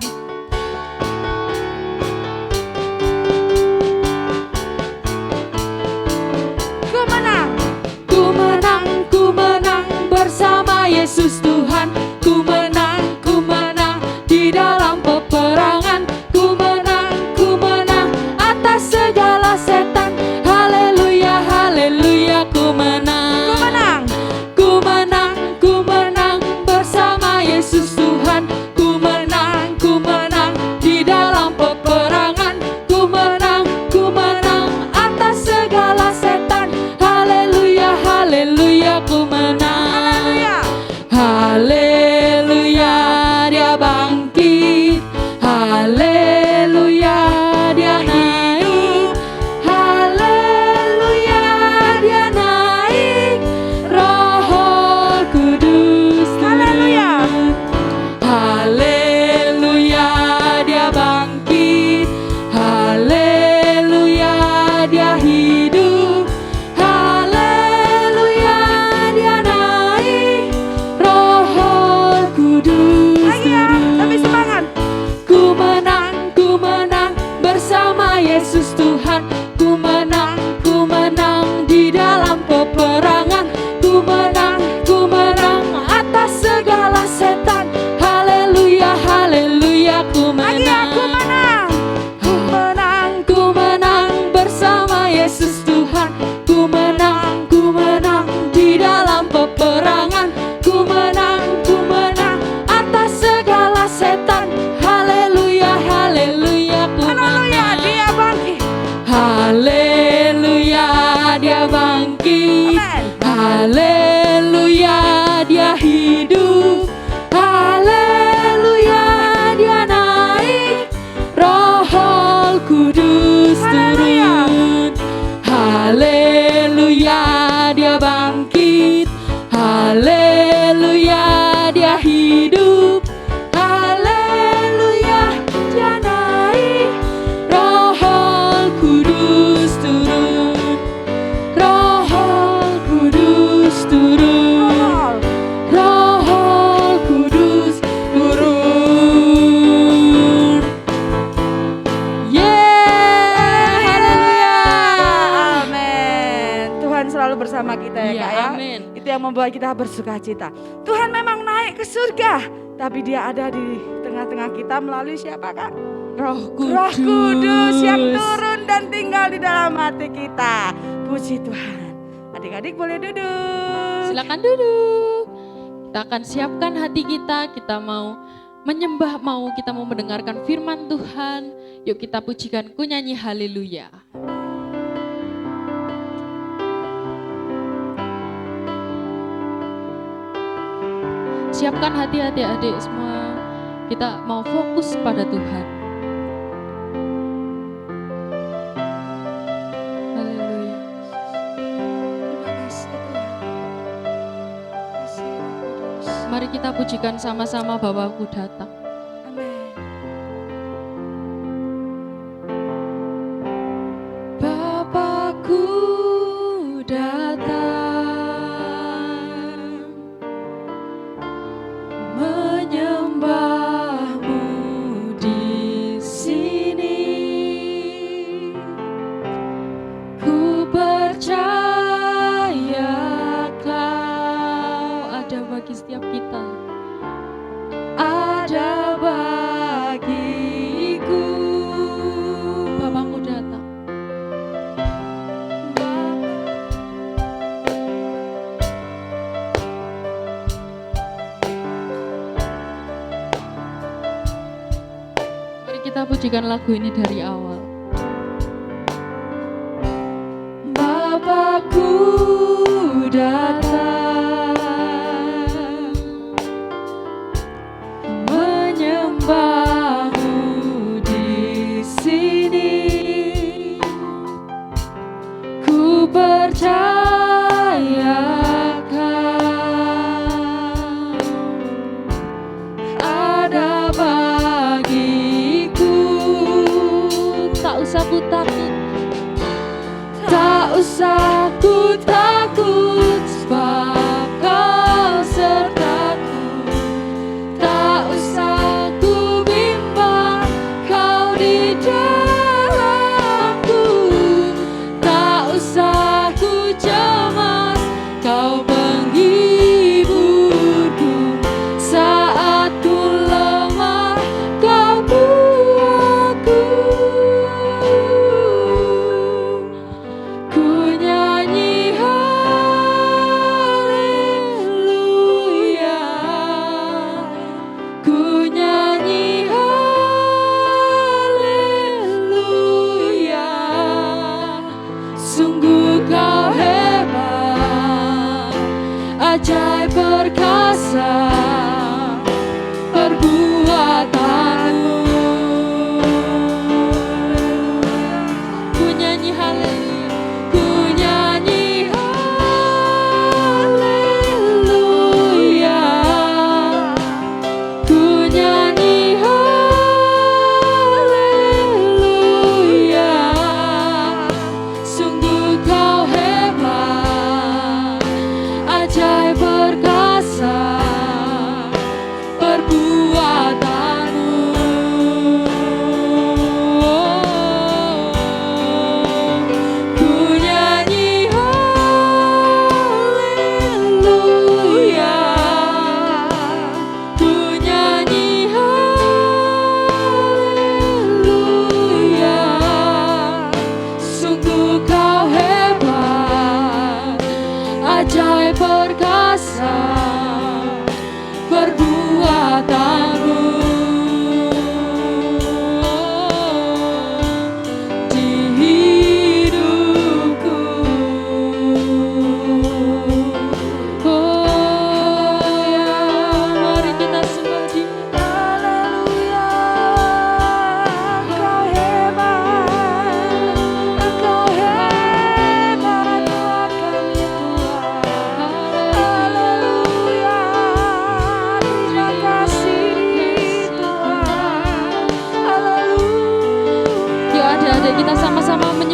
Tuhan. Ku menang bersama Yesus Tuhan. Ku menang di dalam peperangan. Ku menang atas segala setan. Haleluya, haleluya, ku menang. Ku menang bersama Yesus Tuhan. Ku menang di dalam peperangan. Ku menang atas segala setan. Haleluya, haleluya, ku menang. Haleluya, dia bangkit. Haleluya, dia naik. Haleluya, dia naik. Roh Kudus turun. Haleluya, dia bangkit. Haleluya, dia hidup. Haleluya, dia naik. Roh Kudus turun. Lebih semangat. Ku menang bersama Yesus Tuhan. Ku menang di dalam peperangan. Ku menang atas segala setan. Haleluya, haleluya, ku Lagi aku menang. menang. Ku menang bersama Yesus Tuhan. Ku menang di dalam peperangan. Ku menang atas segala setan. Haleluya, haleluya, ku Haleluya, menang. dia bangkit. Haleluya, dia bangkit. Amen. Haleluya, dia hidup. Haleluya, dia naik. Roh Kudus Haleluya. turun. Haleluya, dia bangkit. Haleluya, dia hidup. Haleluya, dia naik. Roh Kudus turun. Roh Kudus turun. Roh Kudus turun. Yeay, haleluya. Amin. Tuhan selalu bersama kita ya, Iya, Kak ya. amin. Itu yang membuat kita bersukacita. Tuhan memang naik ke surga, tapi dia ada di tengah-tengah kita melalui siapa, Kak? Roh Kudus. Roh Kudus yang turun dan tinggal di dalam hati kita. Puji Tuhan. Adik-adik boleh duduk. Silakan duduk. Kita akan siapkan hati kita. Kita mau menyembah, kita mau mendengarkan firman Tuhan. Yuk kita pujikan, ku nyanyi haleluya. Siapkan hati adik-adik semua. Kita mau fokus pada Tuhan. Haleluya. Terima kasih Tuhan. Kasih Roh Kudus. Mari kita pujikan sama-sama, Bapakku datang. Amin. Bapakku datang menyembahmu di sini. Ku percaya Kau ada bagi setiap kita. Ada bagiku. Bapakku datang. Mari kita pujikan lagu ini dari awal. Bapakku datang menyembahmu di sini. Ku percaya Kau ada bagiku. Tak usah ku takut, tak usah ku takut, sebab Kau sertaku. Tak usah ku bimbang,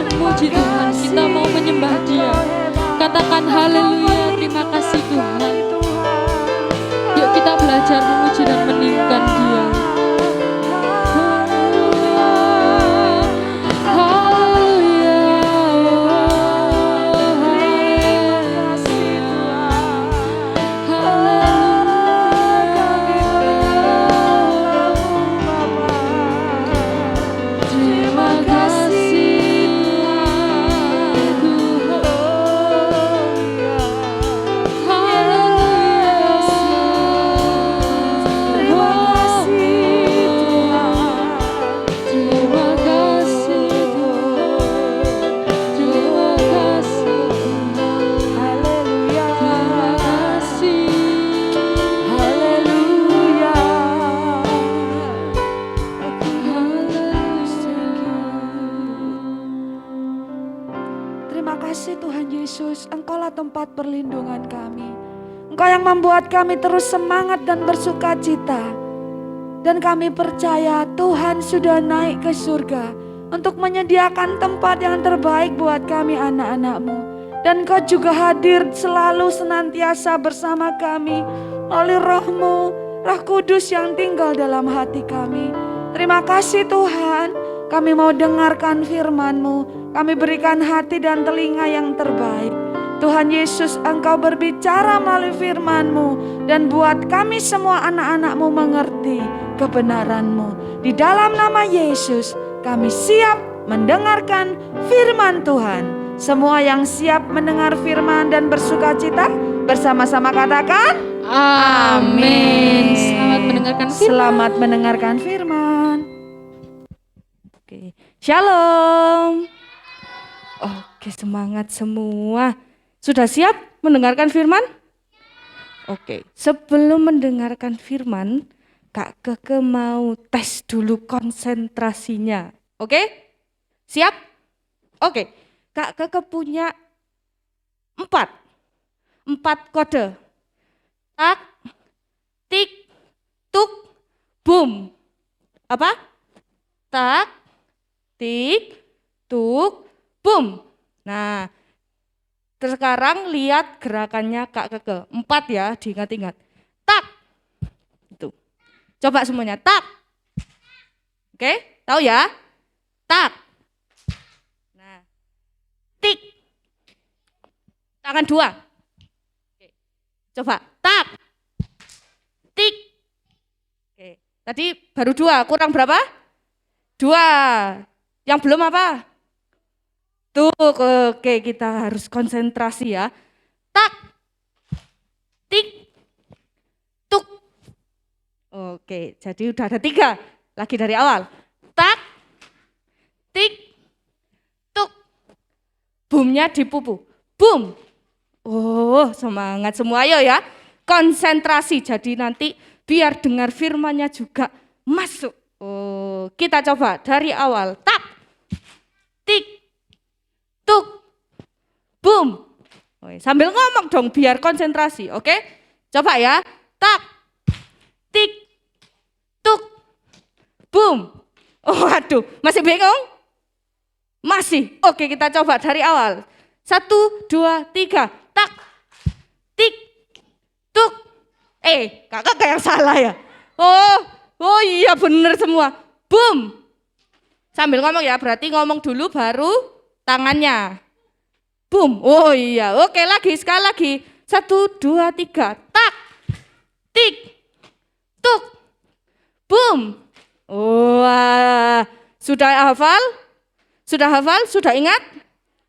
memuji Tuhan, kita mau menyembah Dia. Katakan haleluya, terima kasih Tuhan. Yuk kita belajar memuji dan meninggikan Dia. Engkaulah tempat perlindungan kami. Engkau yang membuat kami terus semangat dan bersuka cita. Dan kami percaya Tuhan sudah naik ke surga untuk menyediakan tempat yang terbaik buat kami anak-anak-Mu. Dan Engkau juga hadir selalu senantiasa bersama kami melalui Roh-Mu, Roh Kudus yang tinggal dalam hati kami. Terima kasih Tuhan, kami mau dengarkan firman-Mu. Kami berikan hati dan telinga yang terbaik. Tuhan Yesus, Engkau berbicara melalui firman-Mu dan buat kami semua anak-anak-Mu mengerti kebenaran-Mu. Di dalam nama Yesus, kami siap mendengarkan firman Tuhan. Semua yang siap mendengar firman dan bersuka cita, bersama-sama katakan amin. Selamat mendengarkan firman. Selamat mendengarkan firman. Oke, Shalom. Oke, semangat semua. Sudah siap mendengarkan firman? Oke, sebelum mendengarkan firman, Kak Keke mau tes dulu konsentrasinya. Oke? Siap? Oke, Kak Keke punya 4 kode. Tak, tik, tuk, boom. Apa? Tak, tik, tuk, boom. Nah, sekarang lihat gerakannya Kak Keke. 4 ya, diingat-ingat. Tak. Itu. Coba semuanya. Tak. Oke, tahu ya? Tak. Nah. Tik. Tangan 2. Oke. Coba. Tak. Tik. Oke. Tadi baru 2, kurang berapa? 2. Yang belum apa? Tuh, oke, kita harus konsentrasi ya. Tak, tik, tuk. Oke, jadi udah ada 3. Lagi dari awal. Tak, tik, tuk. Boomnya di pupu. Boom. Oh, semangat semua, ayo ya. Konsentrasi, jadi nanti biar dengar firmannya juga masuk. Oh, kita coba dari awal. Tak, tik, tuk, boom. Sambil ngomong dong biar konsentrasi, oke? Coba ya. Tak, tik, tuk, boom. Oh aduh, masih bingung? Masih? Oke, kita coba dari awal. 1, 2, 3. Tak, tik, tuk. Kakak kayak salah ya? Oh iya bener semua. Boom. Sambil ngomong ya, berarti ngomong dulu baru tangannya. Boom. Oh iya. Oke, lagi, sekali lagi. 1, 2, 3. Tak. Tik. Tuk. Boom. Wah. Sudah hafal? Sudah hafal? Sudah ingat?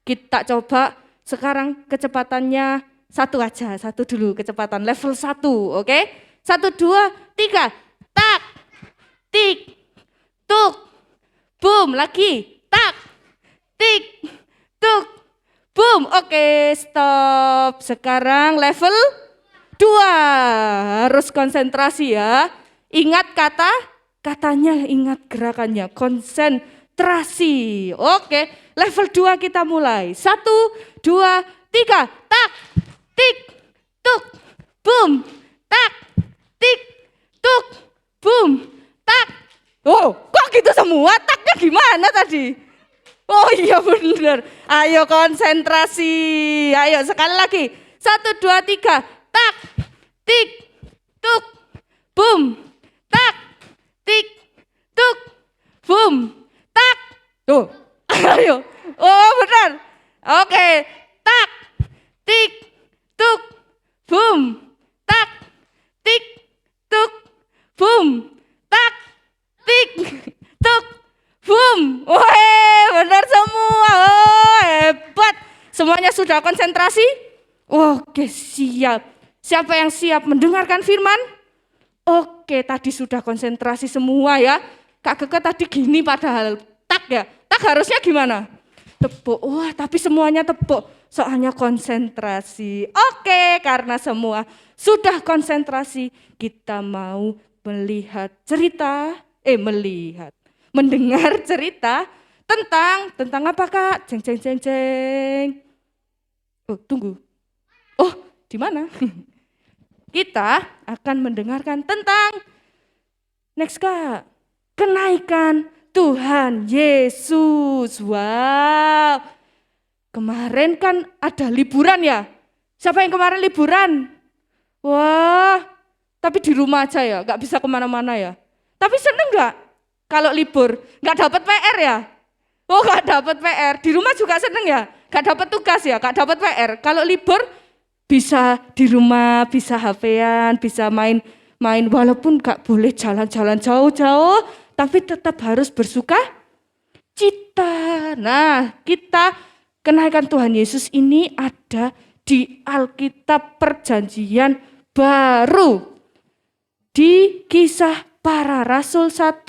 Kita coba sekarang kecepatannya 1 aja. 1 dulu kecepatan level 1. Oke? 1, 2, 3. Tak. Tik. Tuk. Boom. Lagi. Tak. Tik, tuk, boom. Oke, stop. Sekarang level 2. Harus konsentrasi ya. Ingat katanya, ingat gerakannya. Konsentrasi. Oke, level 2 kita mulai. 1, 2, 3. Tak, tik, tuk, boom. Tak, tik, tuk, boom. Tak. Oh, kok gitu semua? Taknya gimana tadi? Oh iya benar. Ayo konsentrasi. Ayo sekali lagi. 1, 2, 3. Tak, tik, tuk, boom. Tak, tik, tuk, boom. Tak. Tuh. Ayo. Oh benar. Oke. Tak, tik, tuk, boom. Tak, tik, tuk, boom. Tak, tik, tuk, boom. Wah, benar semua. Oh, hebat. Semuanya sudah konsentrasi? Oke, siap. Siapa yang siap mendengarkan firman? Oke, tadi sudah konsentrasi semua ya. Kak Keke tadi gini padahal tak ya. Tak harusnya gimana? Tepuk. Wah, tapi semuanya tepuk. Soalnya konsentrasi. Oke, karena semua sudah konsentrasi, kita mau mendengar cerita tentang apa Kak? Jeng jeng jeng jeng. Oh, tunggu. Oh, di mana? Kita akan mendengarkan tentang next Kak. Kenaikan Tuhan Yesus. Wow. Kemarin kan ada liburan ya. Siapa yang kemarin liburan? Wah, tapi di rumah aja ya, gak bisa kemana-mana ya. Tapi seneng gak kalau libur? Gak dapat PR ya? Oh gak dapat PR, di rumah juga seneng ya? Gak dapat tugas ya, gak dapat PR. Kalau libur bisa di rumah, bisa HP-an, bisa main walaupun gak boleh jalan-jalan jauh-jauh, tapi tetap harus bersuka cita. Nah, kita kenaikan Tuhan Yesus ini ada di Alkitab Perjanjian Baru. Di Kisah Para Rasul 1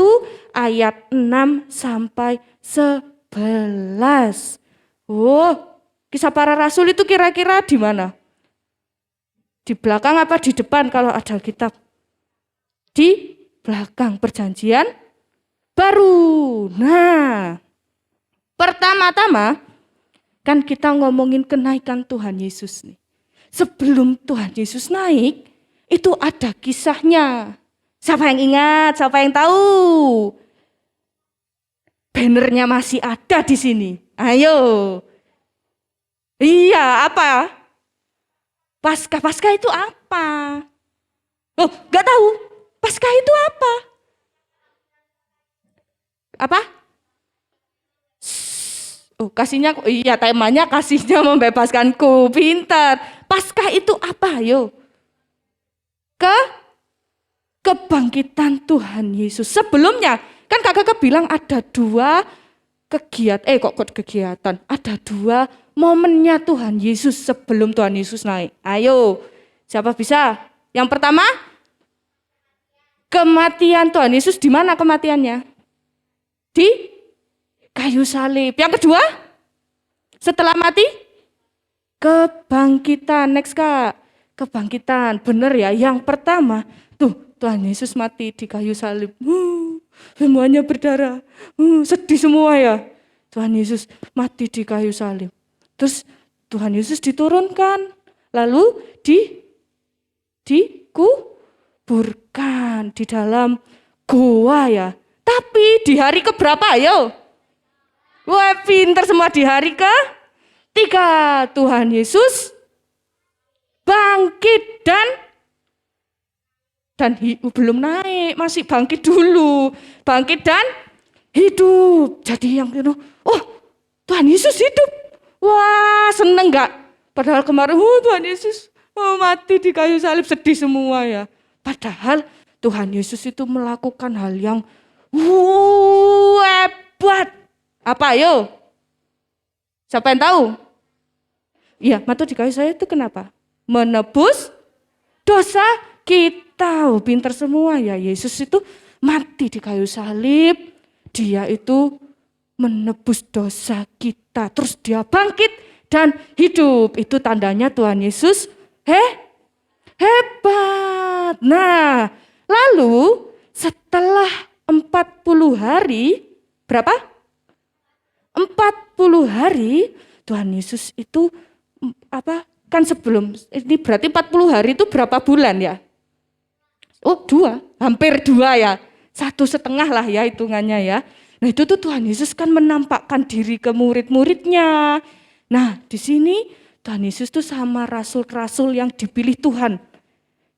ayat 6 sampai 11. Oh, Kisah Para Rasul itu kira-kira di mana? Di belakang apa di depan kalau ada Alkitab? Di belakang Perjanjian Baru. Nah, pertama-tama kan kita ngomongin kenaikan Tuhan Yesus nih. Sebelum Tuhan Yesus naik, itu ada kisahnya. Siapa yang ingat? Siapa yang tahu? Bannernya masih ada di sini. Ayo. Iya, apa? Paskah itu apa? Oh, enggak tahu. Paskah itu apa? Apa? Oh, kasihnya, iya temanya kasihnya membebaskanku. Pintar. Paskah itu apa? Yo. Kebangkitan Tuhan Yesus. Sebelumnya, kan kakak bilang ada 2 kegiatan. Ada 2 momennya Tuhan Yesus sebelum Tuhan Yesus naik. Ayo, siapa bisa? Yang pertama, kematian Tuhan Yesus. Di mana kematiannya? Di kayu salib. Yang kedua, setelah mati, kebangkitan. Next Kak, kebangkitan. Bener ya, yang pertama, tuh Tuhan Yesus mati di kayu salib. Semuanya berdarah. Sedih semua ya. Tuhan Yesus mati di kayu salib. Terus Tuhan Yesus diturunkan. Lalu dikuburkan di dalam goa ya. Tapi di hari keberapa ayo? Wah pinter semua, di hari ke-3 Tuhan Yesus bangkit dan belum naik, masih bangkit dulu. Bangkit dan hidup. Jadi yang oh Tuhan Yesus hidup. Wah seneng gak? Padahal kemarin Tuhan Yesus mati di kayu salib, sedih semua ya. Padahal Tuhan Yesus itu melakukan hal yang hebat. Apa ayo? Siapa yang tahu? Iya, mati di kayu salib itu kenapa? Menebus dosa kita. Pinter semua ya. Yesus itu mati di kayu salib. Dia itu menebus dosa kita. Terus dia bangkit dan hidup. Itu tandanya Tuhan Yesus hebat. Nah, lalu setelah 40 hari, berapa? 40 hari Tuhan Yesus itu apa? Kan sebelum, ini berarti 40 hari itu berapa bulan ya? Oh 2, hampir 2 ya. 1,5 lah ya hitungannya ya. Nah itu tuh Tuhan Yesus kan menampakkan diri ke murid-muridnya. Nah di sini Tuhan Yesus tuh sama rasul-rasul yang dipilih Tuhan.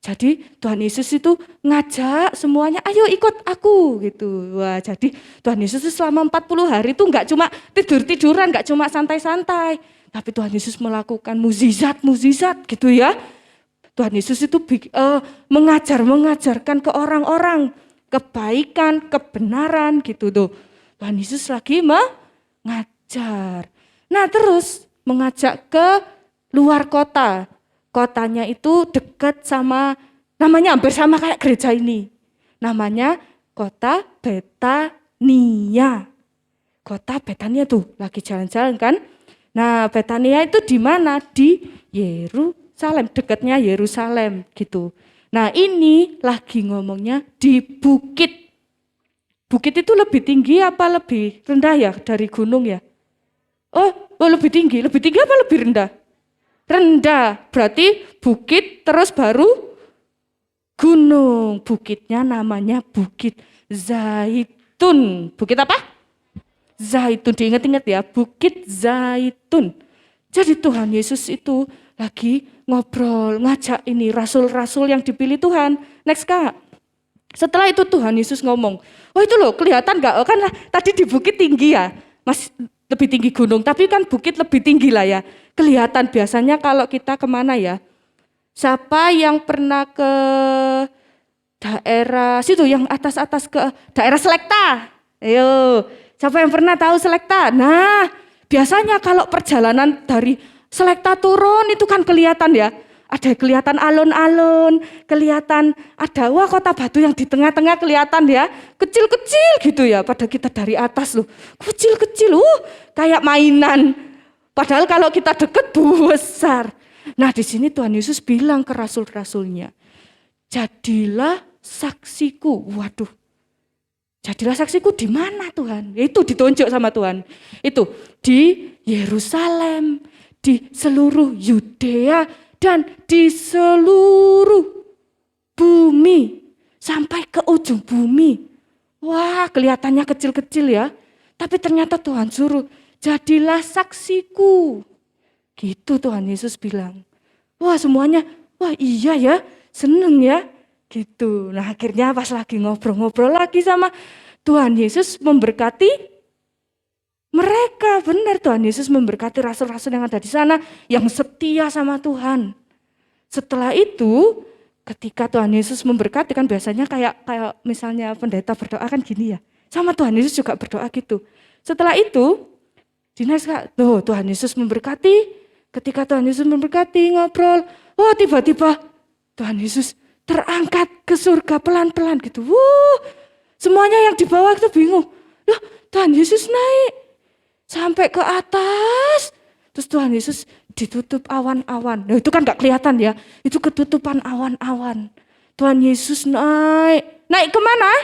Jadi Tuhan Yesus itu ngajak semuanya, ayo ikut aku gitu. Wah, jadi Tuhan Yesus itu selama 40 hari itu enggak cuma tidur-tiduran, enggak cuma santai-santai. Tapi Tuhan Yesus melakukan mukjizat-mukjizat gitu ya. Tuhan Yesus itu mengajarkan ke orang-orang kebaikan, kebenaran gitu tuh. Tuhan Yesus lagi mengajar. Nah terus mengajak ke luar kota. Kotanya itu dekat sama, namanya hampir sama kayak gereja ini. Namanya kota Betania. Kota Betania tuh lagi jalan-jalan kan. Nah Betania itu di mana? Di Yerusalem, dekatnya Yerusalem gitu. Nah ini lagi ngomongnya di bukit. Bukit itu lebih tinggi apa lebih rendah ya dari gunung ya? Oh lebih tinggi apa lebih rendah? Rendah, berarti bukit terus baru gunung. Bukitnya namanya Bukit Zaitun. Bukit apa? Zaitun, diingat-ingat ya, Bukit Zaitun. Jadi Tuhan Yesus itu lagi ngobrol, ngajak ini rasul-rasul yang dipilih Tuhan. Next Kak. Setelah itu Tuhan Yesus ngomong, oh itu loh kelihatan gak? Oh, kan tadi di bukit tinggi ya, masih lebih tinggi gunung, tapi kan bukit lebih tinggi lah ya. Kelihatan biasanya kalau kita kemana ya? Siapa yang pernah ke daerah situ yang atas-atas ke daerah Selekta? Ayo, siapa yang pernah tahu Selekta? Nah, biasanya kalau perjalanan dari Selekta turun itu kan kelihatan ya. Ada kelihatan alun-alun, kelihatan ada kota Batu yang di tengah-tengah kelihatan ya. Kecil-kecil gitu ya, pada kita dari atas loh. Kecil-kecil, kayak mainan. Padahal kalau kita deket besar. Nah di sini Tuhan Yesus bilang ke rasul-rasulnya, jadilah saksiku. Waduh, jadilah saksiku di mana Tuhan? Itu ditunjuk sama Tuhan. Itu di Yerusalem, di seluruh Yudea dan di seluruh bumi sampai ke ujung bumi. Wah, kelihatannya kecil-kecil ya, tapi ternyata Tuhan suruh. Jadilah saksiku. Gitu Tuhan Yesus bilang. Wah semuanya, wah iya ya, seneng ya. Gitu. Nah akhirnya pas lagi ngobrol-ngobrol lagi sama Tuhan Yesus memberkati mereka. Benar Tuhan Yesus memberkati rasul-rasul yang ada di sana yang setia sama Tuhan. Setelah itu ketika Tuhan Yesus memberkati kan biasanya kayak misalnya pendeta berdoa kan gini ya. Sama Tuhan Yesus juga berdoa gitu. Setelah itu Tuhan Yesus memberkati, ketika Tuhan Yesus memberkati ngobrol, tiba-tiba Tuhan Yesus terangkat ke surga pelan-pelan gitu. Semuanya yang di bawah itu bingung. Loh, Tuhan Yesus naik sampai ke atas, terus Tuhan Yesus ditutup awan-awan. Nah itu kan gak kelihatan ya, itu ketutupan awan-awan. Tuhan Yesus naik kemana?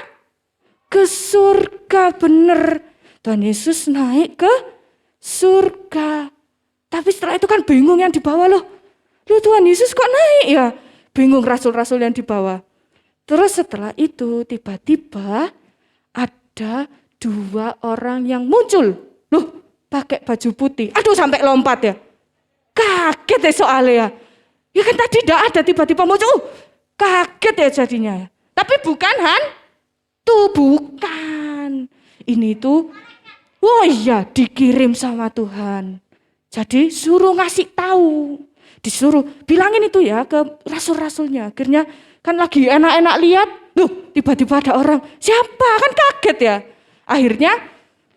Ke surga, bener. Tuhan Yesus naik ke surga. Tapi setelah itu kan bingung yang di bawah loh. Tuhan Yesus kok naik ya? Bingung rasul-rasul yang di bawah. Terus setelah itu tiba-tiba ada 2 orang yang muncul. Loh, pakai baju putih. Aduh sampai lompat ya. Kaget ya soalnya ya. Ya kan tadi tidak ada tiba-tiba muncul. Kaget ya jadinya ya. Tapi bukan bukan. Ini tuh iya dikirim sama Tuhan. Jadi suruh ngasih tahu. Disuruh bilangin itu ya ke rasul-rasulnya. Akhirnya kan lagi enak-enak lihat. Tiba-tiba ada orang. Siapa? Kan kaget ya. Akhirnya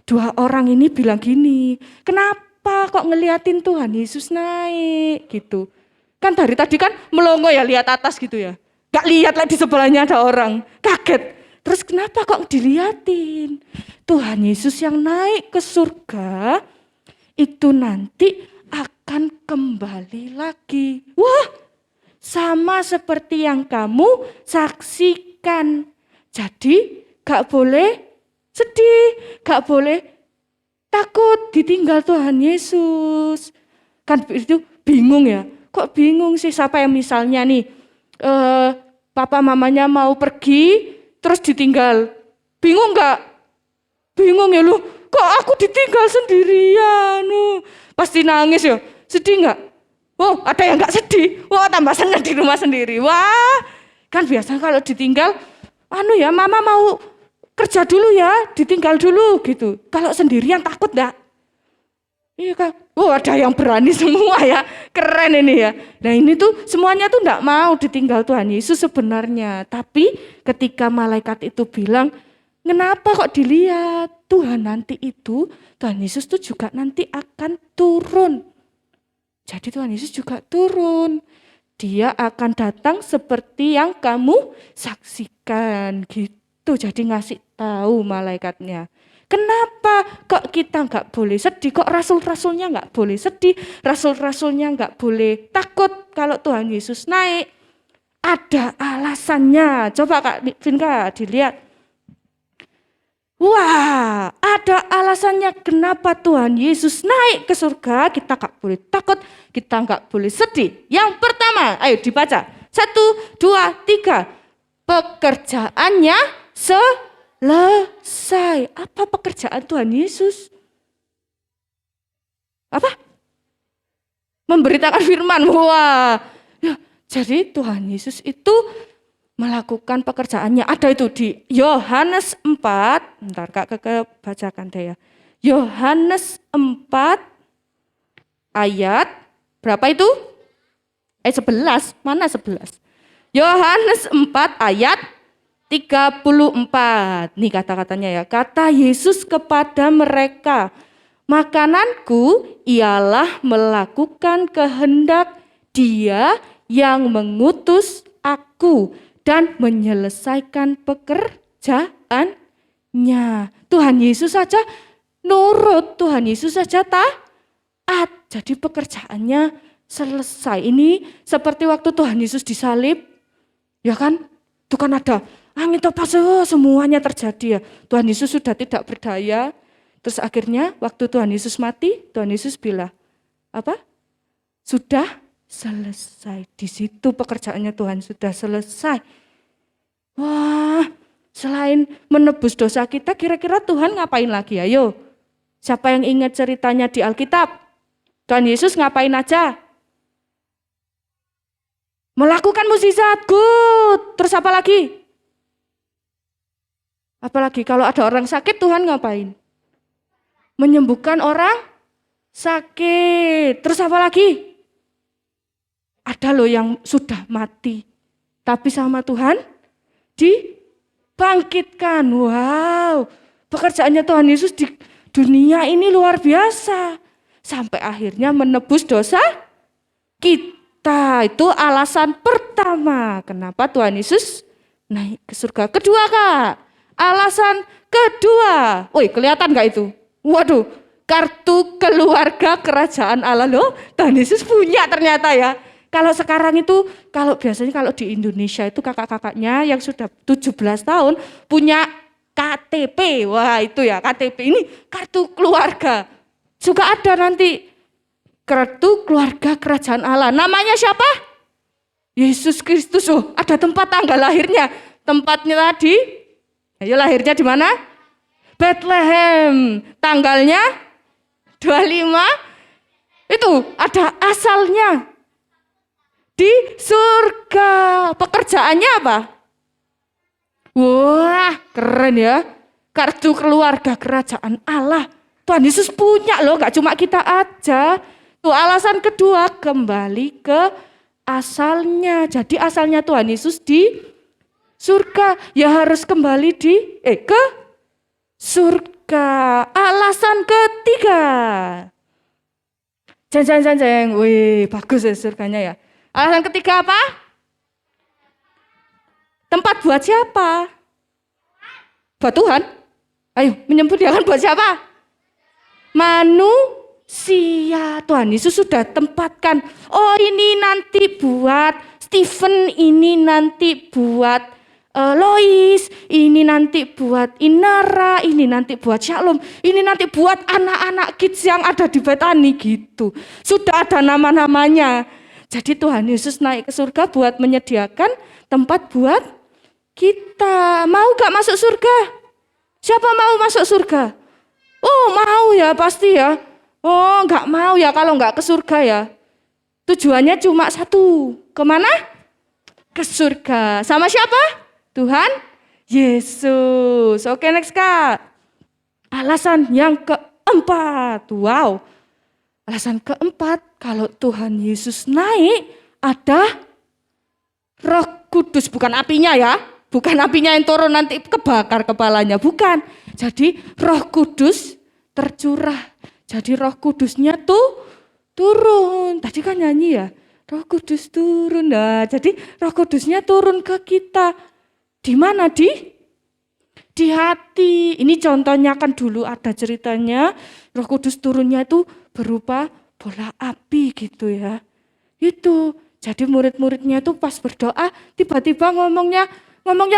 2 orang ini bilang gini. Kenapa kok ngeliatin Tuhan Yesus naik gitu. Kan dari tadi kan melongo ya lihat atas gitu ya. Gak lihat lah di sebelahnya ada orang. Kaget. Terus kenapa kok diliatin? Tuhan Yesus yang naik ke surga itu nanti akan kembali lagi. Wah, sama seperti yang kamu saksikan. Jadi gak boleh sedih, gak boleh takut ditinggal Tuhan Yesus. Kan itu bingung ya. Kok bingung sih siapa yang misalnya nih papa mamanya mau pergi terus ditinggal. Bingung gak? bingung ya lu, kok aku ditinggal sendirian? Pasti nangis ya, sedih nggak? Oh, ada yang nggak sedih, wah tambah senang di rumah sendiri. Wah, kan biasa kalau ditinggal, mama mau kerja dulu ya, ditinggal dulu gitu. Kalau sendirian takut nggak? Iya kan? Oh, ada yang berani semua ya, keren ini ya. Nah ini tuh semuanya tuh nggak mau ditinggal Tuhan Yesus sebenarnya. Tapi ketika malaikat itu bilang, kenapa kok dilihat? Tuhan nanti itu, Tuhan Yesus tuh juga nanti akan turun. Jadi Tuhan Yesus juga turun. Dia akan datang seperti yang kamu saksikan gitu. Jadi ngasih tahu malaikatnya. Kenapa kok kita nggak boleh sedih? Kok rasul-rasulnya nggak boleh sedih? Rasul-rasulnya nggak boleh takut kalau Tuhan Yesus naik? Ada alasannya. Coba Kak Vinka dilihat. Wah, ada alasannya kenapa Tuhan Yesus naik ke surga. Kita nggak boleh takut, kita nggak boleh sedih. Yang pertama, ayo dibaca. 1, 2, 3. Pekerjaannya selesai. Apa pekerjaan Tuhan Yesus? Apa? Memberitakan firman. Wah, ya, jadi Tuhan Yesus itu melakukan pekerjaannya. Ada itu di Yohanes 4. Bentar Kak bacakan deh ya. Yohanes 4 ayat berapa itu? 11. Mana 11? Yohanes 4 ayat 34. Nih kata-katanya ya. Kata Yesus kepada mereka, makananku ialah melakukan kehendak Dia yang mengutus aku dan menyelesaikan pekerjaannya. Tuhan Yesus saja nurut, Tuhan Yesus saja taat. Jadi pekerjaannya selesai. Ini seperti waktu Tuhan Yesus disalib, ya kan? Itu kan ada angin topas, semuanya terjadi ya. Tuhan Yesus sudah tidak berdaya. Terus akhirnya waktu Tuhan Yesus mati, Tuhan Yesus bilang, apa? Sudah selesai. Di situ pekerjaannya Tuhan sudah selesai. Wah, selain menebus dosa kita, kira-kira Tuhan ngapain lagi? Ayo, siapa yang ingat ceritanya di Alkitab? Tuhan Yesus ngapain aja? Melakukan mukjizat, good. Terus apa lagi? Apalagi kalau ada orang sakit, Tuhan ngapain? Menyembuhkan orang sakit. Terus apa lagi? Ada loh yang sudah mati, tapi sama Tuhan dibangkitkan. Wow, pekerjaannya Tuhan Yesus di dunia ini luar biasa. Sampai akhirnya menebus dosa kita. Itu alasan pertama kenapa Tuhan Yesus naik ke surga. Kedua Kak, alasan kedua. Woi, kelihatan gak itu? Waduh, kartu keluarga kerajaan Allah loh. Tuhan Yesus punya ternyata ya. Kalau sekarang itu, biasanya kalau di Indonesia itu kakak-kakaknya yang sudah 17 tahun punya KTP. Wah itu ya KTP, ini kartu keluarga. Juga ada nanti kartu keluarga kerajaan Allah. Namanya siapa? Yesus Kristus. Oh, ada tempat tanggal lahirnya. Tempatnya tadi, ayo lahirnya di mana? Bethlehem. Tanggalnya 25. Itu ada asalnya. Di surga. Pekerjaannya apa? Wah, keren ya. Kartu keluarga kerajaan Allah. Tuhan Yesus punya loh, gak cuma kita aja. Tuh alasan kedua, kembali ke asalnya. Jadi asalnya Tuhan Yesus di surga. Ya harus kembali ke surga. Alasan ketiga. Jeng. Wih, bagus ya surganya ya. Alasan ketiga apa? Tempat buat siapa? Buat Tuhan. Ayo, menyempurnakan buat siapa? Manusia. Tuhan Yesus sudah tempatkan. Oh, ini nanti buat Stephen, ini nanti buat Lois, ini nanti buat Inara, ini nanti buat Shalom, ini nanti buat anak-anak kids yang ada di Betani gitu. Sudah ada nama-namanya. Jadi Tuhan Yesus naik ke surga buat menyediakan tempat buat kita. Mau gak masuk surga? Siapa mau masuk surga? Oh mau ya pasti ya. Oh enggak mau ya kalau enggak ke surga ya. Tujuannya cuma satu. Kemana? Ke surga. Sama siapa? Tuhan Yesus. Oke next Kak. Alasan yang keempat. Wow. Alasan keempat kalau Tuhan Yesus naik ada Roh Kudus. Bukan apinya ya. Bukan apinya yang turun nanti kebakar kepalanya. Bukan. Jadi Roh Kudus tercurah. Jadi Roh Kudusnya tuh turun. Tadi kan nyanyi ya. Roh Kudus turun. Nah, jadi Roh Kudusnya turun ke kita. Di mana? Di hati. Ini contohnya kan dulu ada ceritanya. Roh Kudus turunnya itu berupa bola api gitu ya. Itu. Jadi murid-muridnya itu pas berdoa tiba-tiba ngomongnya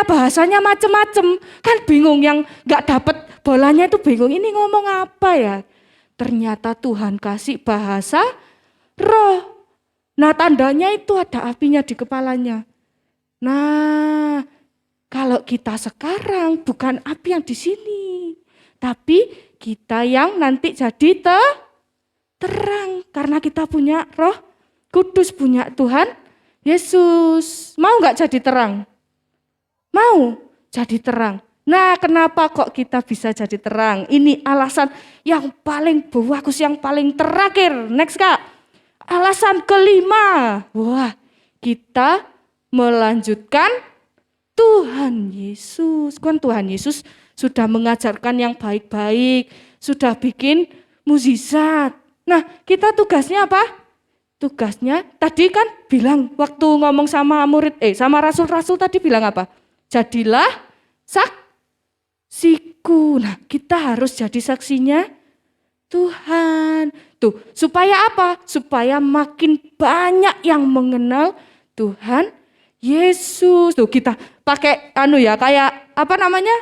bahasanya macem-macem. Kan bingung yang gak dapet bolanya itu bingung. Ini ngomong apa ya? Ternyata Tuhan kasih bahasa roh. Nah tandanya itu ada apinya di kepalanya. Nah kalau kita sekarang bukan api yang di sini. Tapi kita yang nanti jadi terang. Karena kita punya Roh Kudus, punya Tuhan Yesus. Mau gak jadi terang? Mau jadi terang. Nah kenapa kok kita bisa jadi terang? Ini alasan yang paling bagus, yang paling terakhir. Next Kak. Alasan kelima. Wah kita melanjutkan Tuhan Yesus. Kan Tuhan Yesus sudah mengajarkan yang baik-baik. Sudah bikin mukjizat. Nah kita tugasnya apa? Tugasnya tadi kan bilang waktu ngomong sama sama rasul-rasul tadi bilang apa? Jadilah saksiku. Nah, kita harus jadi saksinya Tuhan. Tuh, supaya apa? Supaya makin banyak yang mengenal Tuhan Yesus. Tuh, kita pakai kayak apa namanya?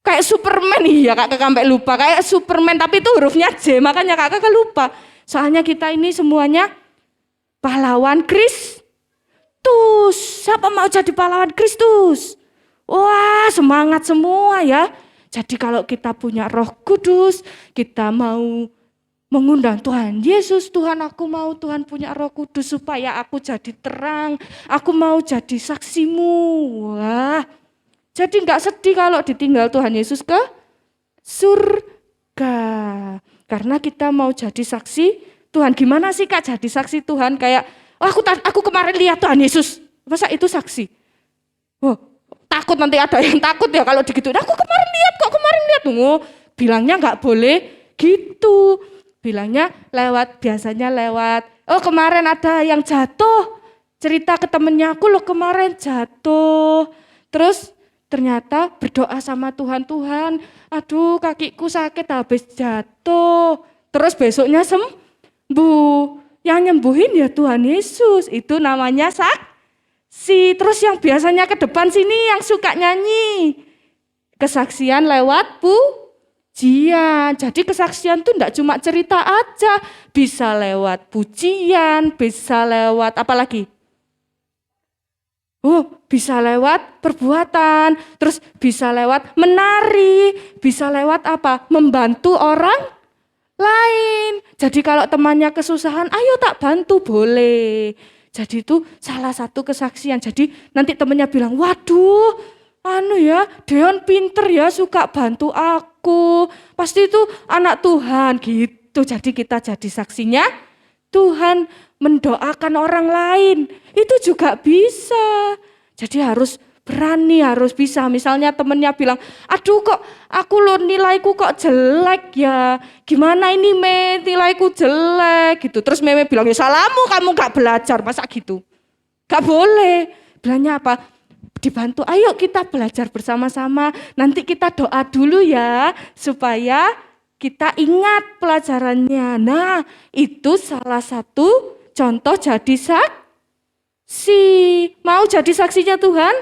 Kayak Superman. Iya, Kakak sampai lupa. Kayak Superman tapi itu hurufnya J, makanya Kakak lupa. Soalnya kita ini semuanya pahlawan Kristus. Siapa mau jadi pahlawan Kristus? Wah, semangat semua ya. Jadi kalau kita punya Roh Kudus, kita mau mengundang Tuhan Yesus, Tuhan aku mau Tuhan punya Roh Kudus supaya aku jadi terang, aku mau jadi saksimu. Wah, jadi enggak sedih kalau ditinggal Tuhan Yesus ke surga. Karena kita mau jadi saksi Tuhan. Gimana sih Kak jadi saksi Tuhan? Kayak, aku kemarin lihat Tuhan Yesus. Masa itu saksi? Oh, takut nanti ada yang takut ya kalau digituin. Aku kemarin lihat. Oh, bilangnya nggak boleh gitu. Bilangnya biasanya lewat. Oh kemarin ada yang jatuh. Cerita ke temennya aku loh kemarin jatuh. Terus ternyata berdoa sama Tuhan, aduh kakiku sakit habis jatuh. Terus besoknya sembuh. Yang nyembuhin ya Tuhan Yesus. Itu namanya saksi. Terus yang biasanya ke depan sini yang suka nyanyi. Kesaksian lewat pujian. Jadi kesaksian itu enggak cuma cerita aja. Bisa lewat pujian, bisa lewat apa lagi? Bisa lewat perbuatan, terus bisa lewat menari, bisa lewat apa? Membantu orang lain. Jadi kalau temannya kesusahan, ayo tak bantu boleh. Jadi itu salah satu kesaksian. Jadi nanti temannya bilang, waduh, Deon pinter ya suka bantu aku. Pasti itu anak Tuhan gitu. Jadi kita jadi saksinya Tuhan. Mendoakan orang lain itu juga bisa. Jadi harus berani, harus bisa. Misalnya temennya bilang, aduh kok aku nilaiku kok jelek ya. Gimana ini nilaiku jelek gitu. Terus Meme bilang, ya salahmu kamu gak belajar. Masa gitu? Gak boleh. Bilangnya apa? Dibantu, ayo kita belajar bersama-sama. Nanti kita doa dulu ya. Supaya kita ingat pelajarannya. Nah itu salah satu contoh jadi saksi. Mau jadi saksinya Tuhan?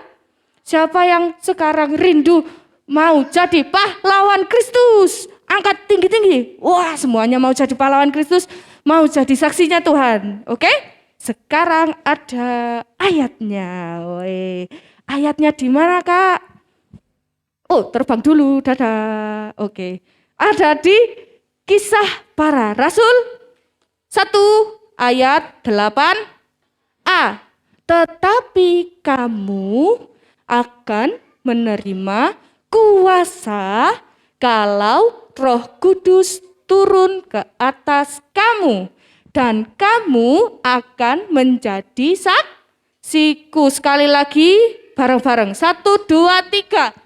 Siapa yang sekarang rindu mau jadi pahlawan Kristus? Angkat tinggi-tinggi. Wah semuanya mau jadi pahlawan Kristus. Mau jadi saksinya Tuhan. Oke? Sekarang ada ayatnya. Ayatnya di mana Kak? Oh, terbang dulu, dadah. Oke. Ada di Kisah Para Rasul 1 ayat 8a. Tetapi kamu akan menerima kuasa kalau Roh Kudus turun ke atas kamu. Dan kamu akan menjadi saksiku. Sekali lagi bareng-bareng. 1, 2, 3.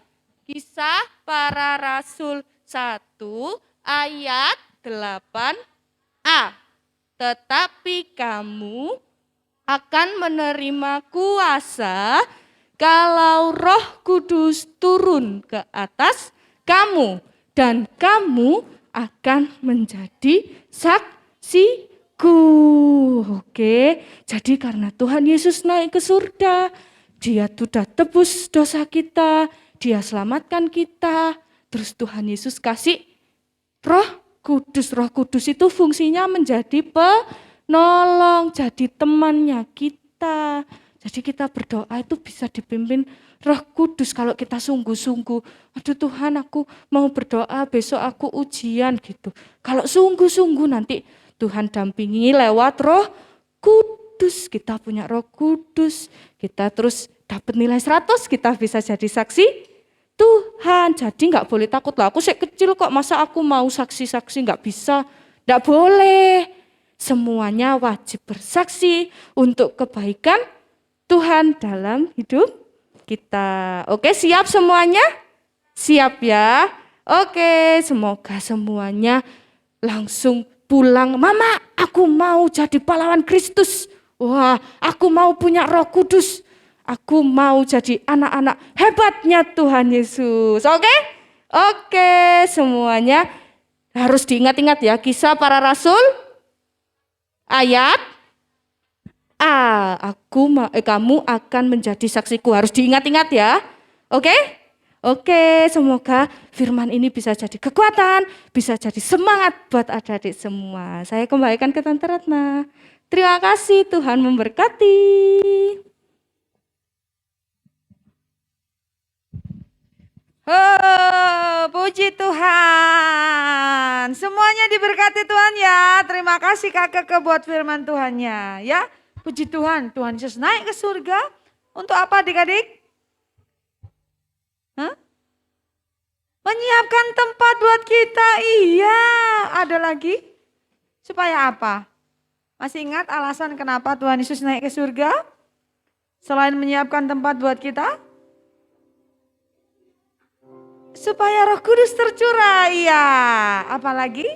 Kisah Para Rasul 1 ayat 8a. Tetapi kamu akan menerima kuasa kalau Roh Kudus turun ke atas kamu. Dan kamu akan menjadi saksiku. Oke, jadi karena Tuhan Yesus naik ke surga, Dia sudah tebus dosa kita, Dia selamatkan kita. Terus Tuhan Yesus kasih Roh Kudus. Roh Kudus itu fungsinya menjadi penolong, jadi temannya kita. Jadi kita berdoa itu bisa dipimpin Roh Kudus kalau kita sungguh-sungguh. Aduh Tuhan, aku mau berdoa, besok aku ujian gitu. Kalau sungguh-sungguh nanti Tuhan dampingi lewat Roh Kudus. Kita punya Roh Kudus, kita terus dapat nilai 100, kita bisa jadi saksi Tuhan. Jadi nggak boleh takut lah. Aku kecil kok, masa aku mau saksi-saksi, nggak bisa. Nggak boleh. Semuanya wajib bersaksi untuk kebaikan Tuhan dalam hidup kita. Oke, siap semuanya? Siap ya? Oke, semoga semuanya langsung pulang. Mama, aku mau jadi pahlawan Kristus. Wah, aku mau punya Roh Kudus. Aku mau jadi anak-anak hebatnya Tuhan Yesus. Oke? Oke, semuanya harus diingat-ingat ya. Kisah Para Rasul ayat A. Kamu akan menjadi saksiku. Harus diingat-ingat ya. Oke? Oke, semoga firman ini bisa jadi kekuatan, bisa jadi semangat buat adik-adik semua. Saya kembalikan ke Tante Ratna. Terima kasih, Tuhan memberkati. Oh, puji Tuhan. Semuanya diberkati Tuhan ya. Terima kasih Kakak buat firman Tuhannya ya. Puji Tuhan, Tuhan Yesus naik ke surga. Untuk apa adik-adik? Menyiapkan tempat buat kita. Iya, ada lagi. Supaya apa? Masih ingat alasan kenapa Tuhan Yesus naik ke surga? Selain menyiapkan tempat buat kita? Supaya Roh Kudus tercurah, iya. Apalagi?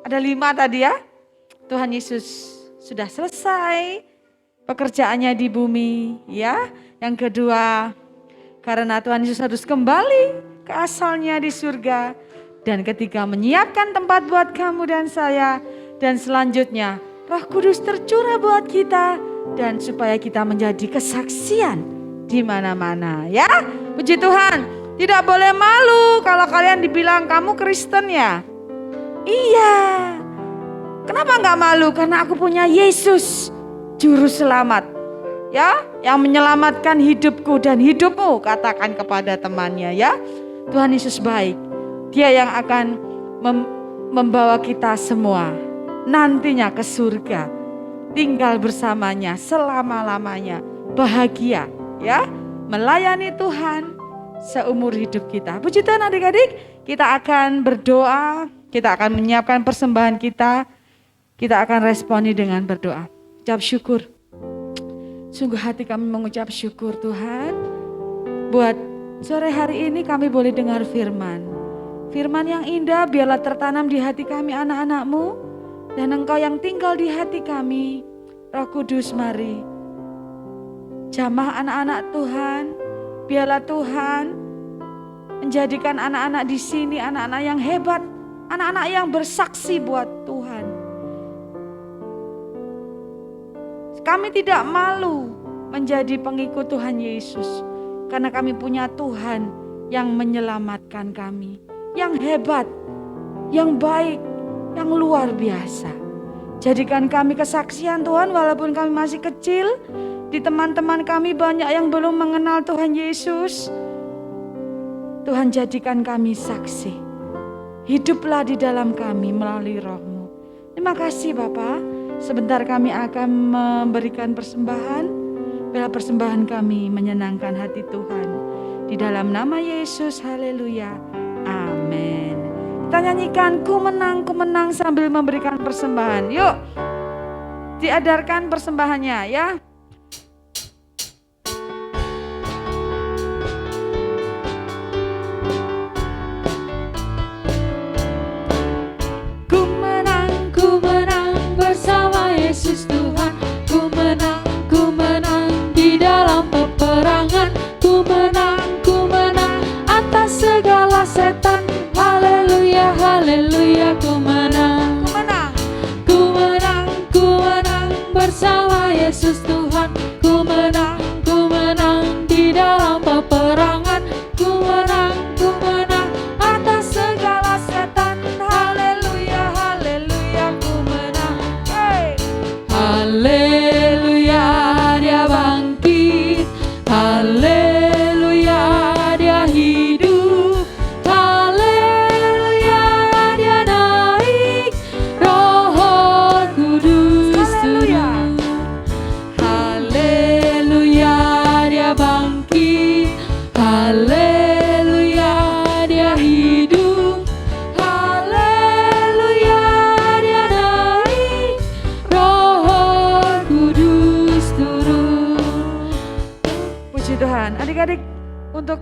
Ada 5 tadi ya. Tuhan Yesus sudah selesai pekerjaannya di bumi, ya. Yang kedua, karena Tuhan Yesus harus kembali ke asalnya di surga. Dan ketiga, menyiapkan tempat buat kamu dan saya. Dan selanjutnya, Roh Kudus tercurah buat kita. Dan supaya kita menjadi kesaksian di mana-mana, ya. Puji Tuhan, tidak boleh malu kalau kalian dibilang kamu Kristen ya. Iya. Kenapa enggak malu? Karena aku punya Yesus, juru selamat. Ya, yang menyelamatkan hidupku dan hidupmu, katakan kepada temannya ya. Tuhan Yesus baik. Dia yang akan membawa kita semua nantinya ke surga. Tinggal bersamanya selama-lamanya. Bahagia ya. Melayani Tuhan seumur hidup kita. Puji Tuhan adik-adik, kita akan berdoa, kita akan menyiapkan persembahan kita akan responi dengan berdoa. Ucap syukur. Sungguh hati kami mengucap syukur Tuhan, buat sore hari ini kami boleh dengar firman. Firman yang indah biarlah tertanam di hati kami anak-anak-Mu, dan Engkau yang tinggal di hati kami. Roh Kudus mari. Jamah anak-anak Tuhan, biarlah Tuhan menjadikan anak-anak di sini anak-anak yang hebat, anak-anak yang bersaksi buat Tuhan. Kami tidak malu menjadi pengikut Tuhan Yesus, karena kami punya Tuhan yang menyelamatkan kami, yang hebat, yang baik, yang luar biasa. Jadikan kami kesaksian Tuhan, walaupun kami masih kecil. Di teman-teman kami banyak yang belum mengenal Tuhan Yesus. Tuhan jadikan kami saksi. Hiduplah di dalam kami melalui Roh-Mu. Terima kasih Bapa. Sebentar kami akan memberikan persembahan. Biar persembahan kami menyenangkan hati Tuhan. Di dalam nama Yesus, haleluya. Amin. Kita nyanyikan ku menang sambil memberikan persembahan. Yuk, diedarkan persembahannya ya. Ku menang bersama Yesus Tuhan. Ku menang di dalam peperangan. Ku menang atas segala setan. Haleluya, haleluya, ku menang. Ku menang bersama Yesus Tuhan. Ku menang di dalam peperangan. Ku menang atas segala setan. Haleluya, haleluya, ku menang. Hey. Haleluya, dia bangkit. Haleluya, dia hidup. Haleluya, dia naik. Roh Kudus turun. Haleluya, dia bangkit. Haleluya, dia hidup. Haleluya, dia naik. Roh Kudus turun. Puji Tuhan. Adik-adik, untuk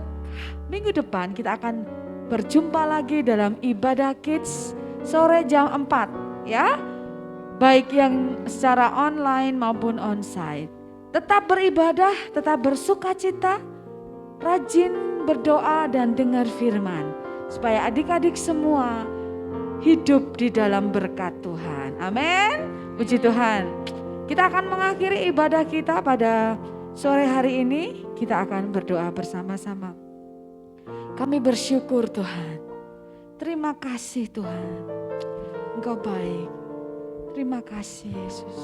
minggu depan kita akan berjumpa lagi dalam ibadah kids sore jam 4 ya. Baik yang secara online maupun onsite. Tetap beribadah, tetap bersukacita, rajin berdoa dan dengar firman. Supaya adik-adik semua hidup di dalam berkat Tuhan. Amin. Puji Tuhan. Kita akan mengakhiri ibadah kita pada sore hari ini. Kita akan berdoa bersama-sama. Kami bersyukur Tuhan. Terima kasih Tuhan. Engkau baik. Terima kasih Yesus.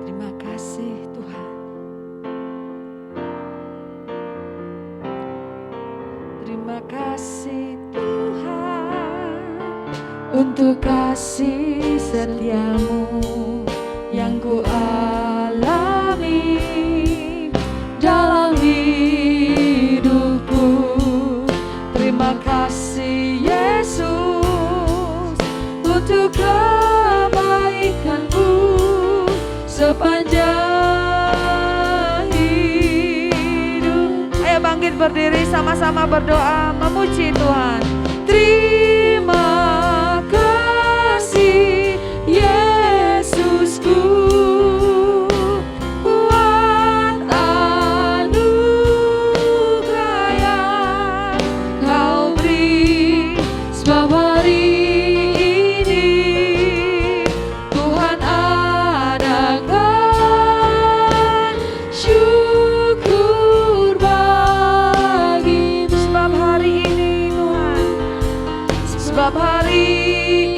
Terima kasih Tuhan. Terima kasih Tuhan untuk kasih setiamu yang ku alami dalam hidupku. Terima kasih Yesus untuk kebaikanmu sepanjang hidup. Ayo bangkit berdiri sama-sama berdoa memuji Tuhan. Terima kasih Yesusku, buat anugerah yang Kau beri. Sebab hari ini Tuhan adakan syukur bagimu. Sebab hari ini Tuhan, sebab hari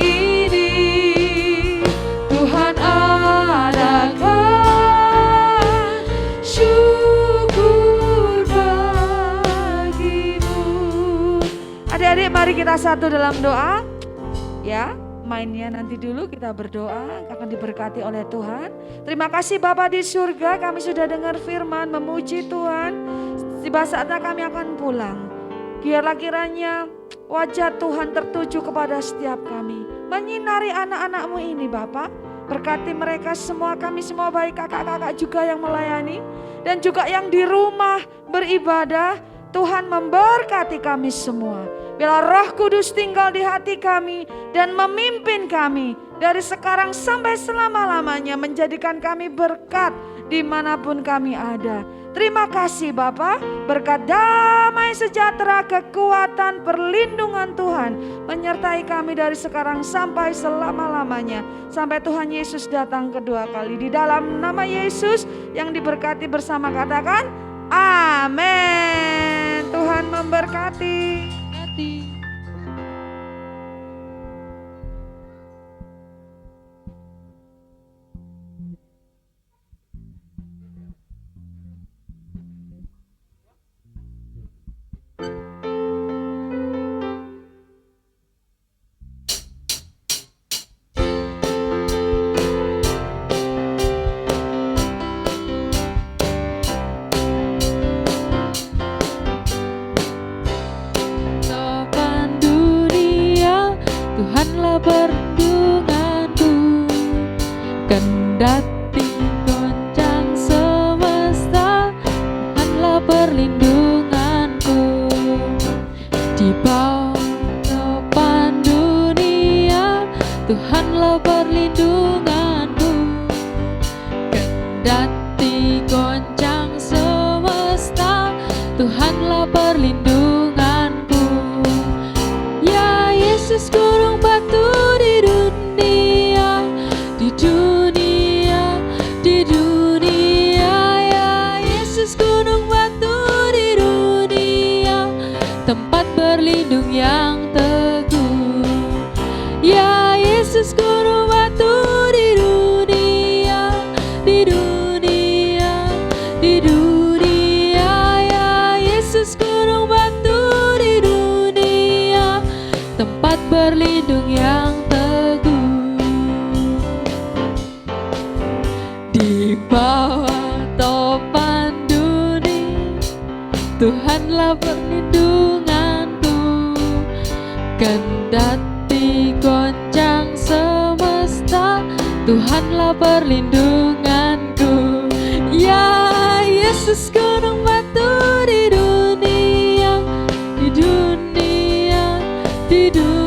ini Tuhan adakan syukur bagimu. Adik-adik mari kita satu dalam doa. Ya, mainnya nanti dulu kita berdoa akan diberkati oleh Tuhan. Terima kasih Bapa di surga, kami sudah dengar firman, memuji Tuhan. Tiba saatnya kami akan pulang. Biarlah kiranya wajah Tuhan tertuju kepada setiap kami. Menyinari anak-anak-Mu ini Bapa. Berkati mereka semua, kami semua baik kakak-kakak juga yang melayani. Dan juga yang di rumah beribadah. Tuhan memberkati kami semua. Biarlah Roh Kudus tinggal di hati kami dan memimpin kami dari sekarang sampai selama-lamanya, menjadikan kami berkat dimanapun kami ada. Terima kasih Bapa, berkat damai sejahtera, kekuatan, perlindungan Tuhan menyertai kami dari sekarang sampai selama-lamanya. Sampai Tuhan Yesus datang kedua kali. Di dalam nama Yesus yang diberkati bersama katakan amin. Tuhan memberkati. Kendati goncang semesta, Tuhanlah perlindunganku. Di bawah topan dunia, Tuhanlah perlindunganku. Kendati goncang semesta, Tuhanlah perlindunganku. Ya Yesus, gunung batu di dunia, di dunia, di dunia. Ya Yesus, gunung batu di dunia, tempat berlindung yang teguh. Ya Yesus, gunung batu di dunia, di dunia, di dunia. Ya Yesus, gunung batu di dunia, tempat berlindung yang teguh. Di bawah topan dunia, Tuhanlah perlindunganku. Kendati goncang semesta, Tuhanlah perlindunganku. Ya Yesus, gunung batu di dunia, di dunia, di dunia.